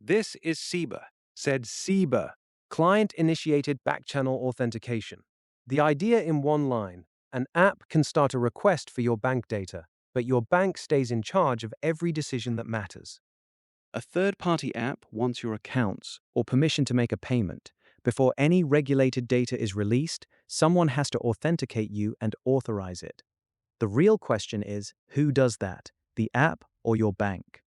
This is CIBA, said CIBA, Client-Initiated Backchannel Authentication. The idea in one line: an app can start a request for your bank data, but your bank stays in charge of every decision that matters. A third-party app wants your accounts or permission to make a payment. Before any regulated data is released, someone has to authenticate you and authorize it. The real question is, who does that, the app or your bank?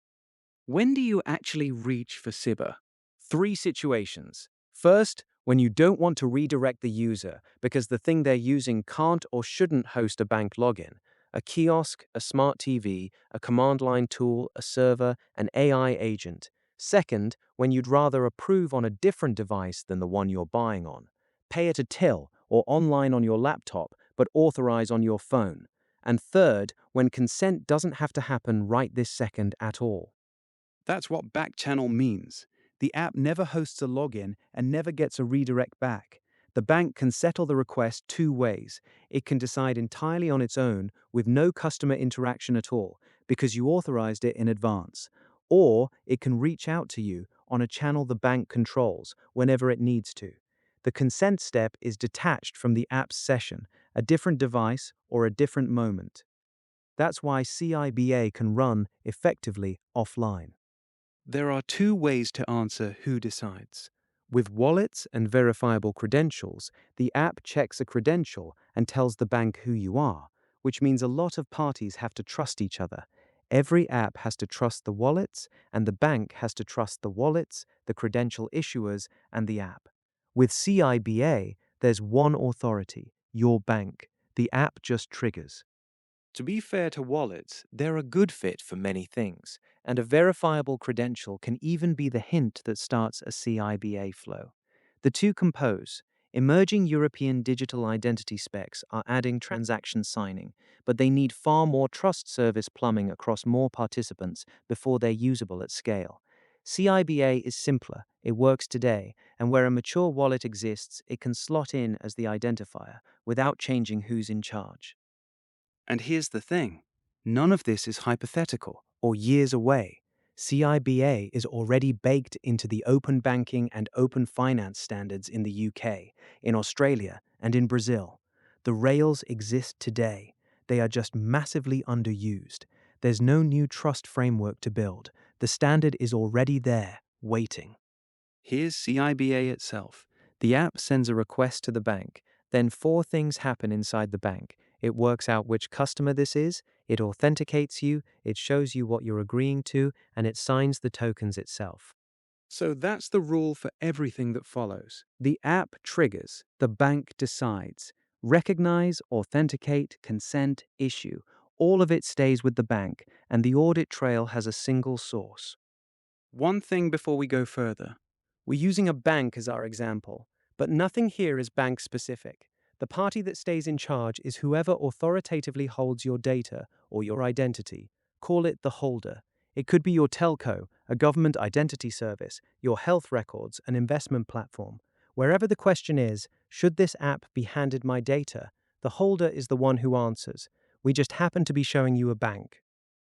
When do you actually reach for CIBA? Three situations. First, when you don't want to redirect the user because the thing they're using can't or shouldn't host a bank login. A kiosk, a smart TV, a command line tool, a server, an AI agent. Second, when you'd rather approve on a different device than the one you're buying on. Pay at a till or online on your laptop, but authorize on your phone. And third, when consent doesn't have to happen right this second at all. That's what backchannel means. The app never hosts a login and never gets a redirect back. The bank can settle the request two ways. It can decide entirely on its own with no customer interaction at all because you authorized it in advance. Or it can reach out to you on a channel the bank controls whenever it needs to. The consent step is detached from the app's session, a different device or a different moment. That's why CIBA can run effectively offline. There are two ways to answer who decides. With wallets and verifiable credentials, the app checks a credential and tells the bank who you are, which means a lot of parties have to trust each other. Every app has to trust the wallets, and the bank has to trust the wallets, the credential issuers, and the app. With CIBA, there's one authority, your bank. The app just triggers. To be fair to wallets, they're a good fit for many things, and a verifiable credential can even be the hint that starts a CIBA flow. The two compose. Emerging European digital identity specs are adding transaction signing, but they need far more trust service plumbing across more participants before they're usable at scale. CIBA is simpler, it works today, and where a mature wallet exists, it can slot in as the identifier without changing who's in charge. And here's the thing, none of this is hypothetical or years away. CIBA is already baked into the open banking and open finance standards in the UK, in Australia, and in Brazil. The rails exist today. They are just massively underused. There's no new trust framework to build. The standard is already there, waiting. Here's CIBA itself. The app sends a request to the bank. Then four things happen inside the bank. It works out which customer this is, it authenticates you, it shows you what you're agreeing to, and it signs the tokens itself. So that's the rule for everything that follows. The app triggers, the bank decides. Recognize, authenticate, consent, issue. All of it stays with the bank, and the audit trail has a single source. One thing before we go further. We're using a bank as our example, but nothing here is bank specific. The party that stays in charge is whoever authoritatively holds your data or your identity. Call it the holder. It could be your telco, a government identity service, your health records, an investment platform. Wherever the question is, should this app be handed my data? The holder is the one who answers. We just happen to be showing you a bank.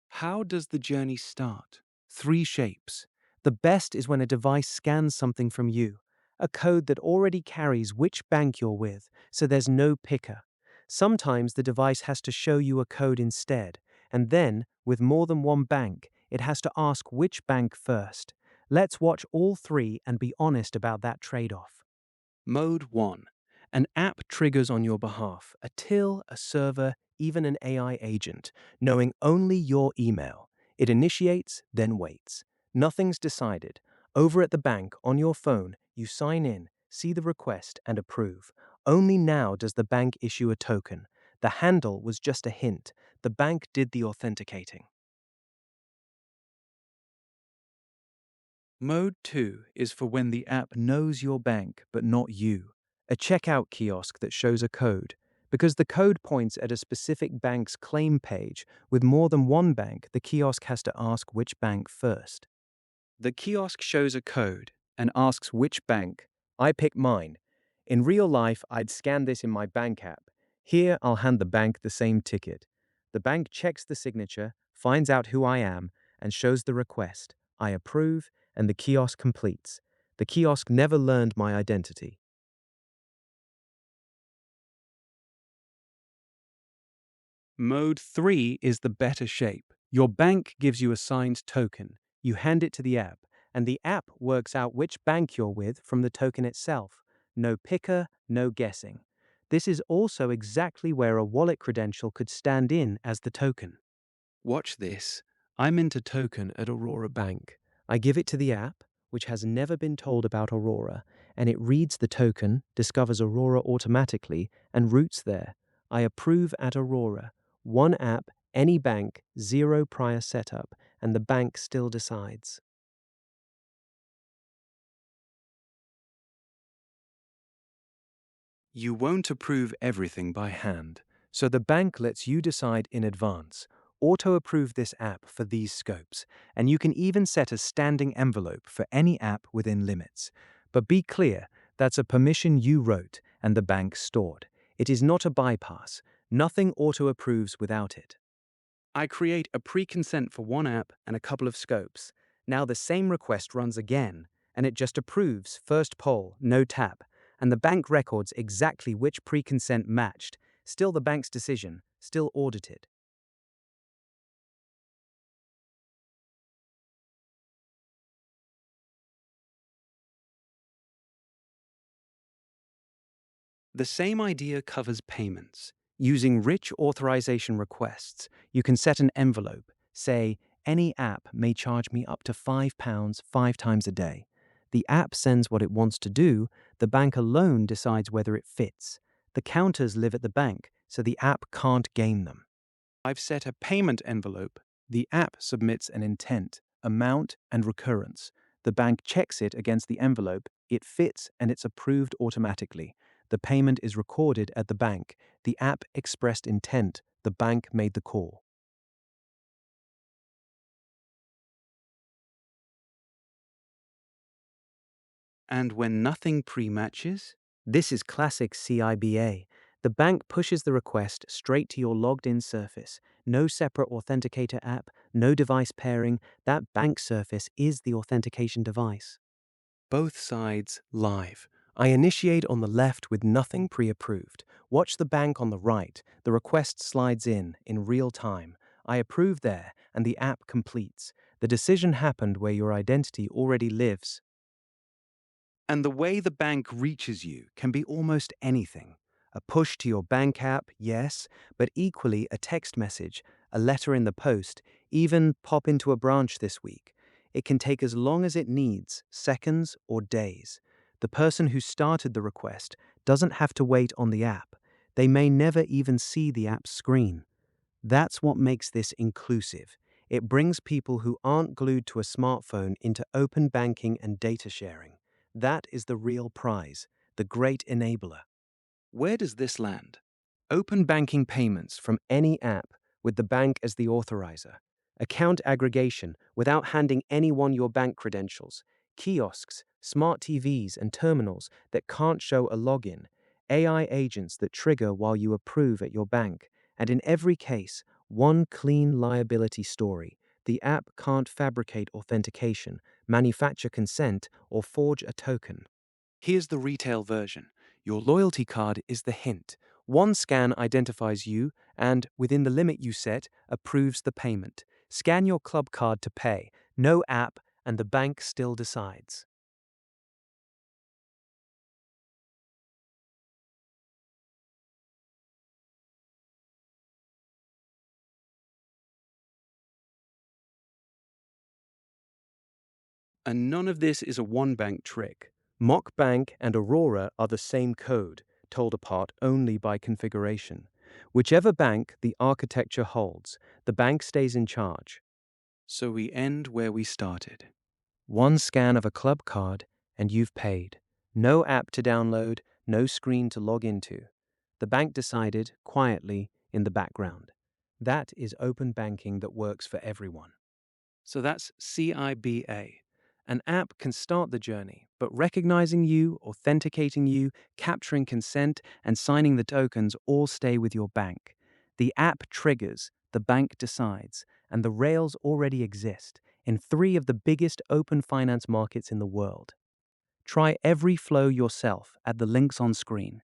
How does the journey start? Three shapes. The best is when a device scans something from you, a code that already carries which bank you're with, so there's no picker. Sometimes the device has to show you a code instead, and then, with more than one bank, it has to ask which bank first. Let's watch all three and be honest about that trade-off. Mode 1. An app triggers on your behalf, a till, a server, even an AI agent, knowing only your email. It initiates, then waits. Nothing's decided. Over at the bank, on your phone, you sign in, see the request, and approve. Only now does the bank issue a token. The handle was just a hint. The bank did the authenticating. Mode 2 is for when the app knows your bank but not you. A checkout kiosk that shows a code. Because the code points at a specific bank's claim page, with more than one bank, the kiosk has to ask which bank first. The kiosk shows a code and asks which bank. I pick mine. In real life, I'd scan this in my bank app. Here, I'll hand the bank the same ticket. The bank checks the signature, finds out who I am, and shows the request. I approve, and the kiosk completes. The kiosk never learned my identity. Mode 3 is the better shape. Your bank gives you a signed token. You hand it to the app, and the app works out which bank you're with from the token itself. No picker, no guessing. This is also exactly where a wallet credential could stand in as the token. Watch this. I mint a token at Aurora Bank. I give it to the app, which has never been told about Aurora, and it reads the token, discovers Aurora automatically, and routes there. I approve at Aurora. One app, any bank, zero prior setup, and the bank still decides. You won't approve everything by hand. So the bank lets you decide in advance. Auto-approve this app for these scopes, and you can even set a standing envelope for any app within limits. But be clear, that's a permission you wrote and the bank stored. It is not a bypass. Nothing auto-approves without it. I create a pre-consent for one app and a couple of scopes. Now the same request runs again, and it just approves first poll, no tap, and the bank records exactly which pre-consent matched. Still the bank's decision, still audited. The same idea covers payments. Using rich authorization requests, you can set an envelope. Say, any app may charge me up to £5 5 times a day. The app sends what it wants to do, the bank alone decides whether it fits. The counters live at the bank, so the app can't game them. I've set a payment envelope. The app submits an intent, amount, and recurrence. The bank checks it against the envelope, it fits, and it's approved automatically. The payment is recorded at the bank. The app expressed intent. The bank made the call. And when nothing pre-matches? This is classic CIBA. The bank pushes the request straight to your logged-in surface. No separate authenticator app, no device pairing. That bank surface is the authentication device. Both sides live. I initiate on the left with nothing pre-approved. Watch the bank on the right. The request slides in real time. I approve there, and the app completes. The decision happened where your identity already lives. And the way the bank reaches you can be almost anything. A push to your bank app, yes, but equally a text message, a letter in the post, even pop into a branch this week. It can take as long as it needs, seconds or days. The person who started the request doesn't have to wait on the app. They may never even see the app's screen. That's what makes this inclusive. It brings people who aren't glued to a smartphone into open banking and data sharing. That is the real prize, the great enabler. Where does this land? Open banking payments from any app with the bank as the authorizer. Account aggregation without handing anyone your bank credentials. Kiosks, smart TVs, and terminals that can't show a login. AI agents that trigger while you approve at your bank. And in every case, one clean liability story. The app can't fabricate authentication, manufacture consent, or forge a token. Here's the retail version. Your loyalty card is the hint. One scan identifies you and, within the limit you set, approves the payment. Scan your club card to pay. No app, and the bank still decides. And none of this is a one-bank trick. Mock Bank and Aurora are the same code, told apart only by configuration. Whichever bank the architecture holds, the bank stays in charge. So we end where we started. One scan of a club card, and you've paid. No app to download, no screen to log into. The bank decided, quietly, in the background. That is open banking that works for everyone. So that's CIBA. An app can start the journey, but recognizing you, authenticating you, capturing consent, and signing the tokens all stay with your bank. The app triggers, the bank decides, and the rails already exist. in 3 of the biggest open finance markets in the world. Try every flow yourself at the links on screen.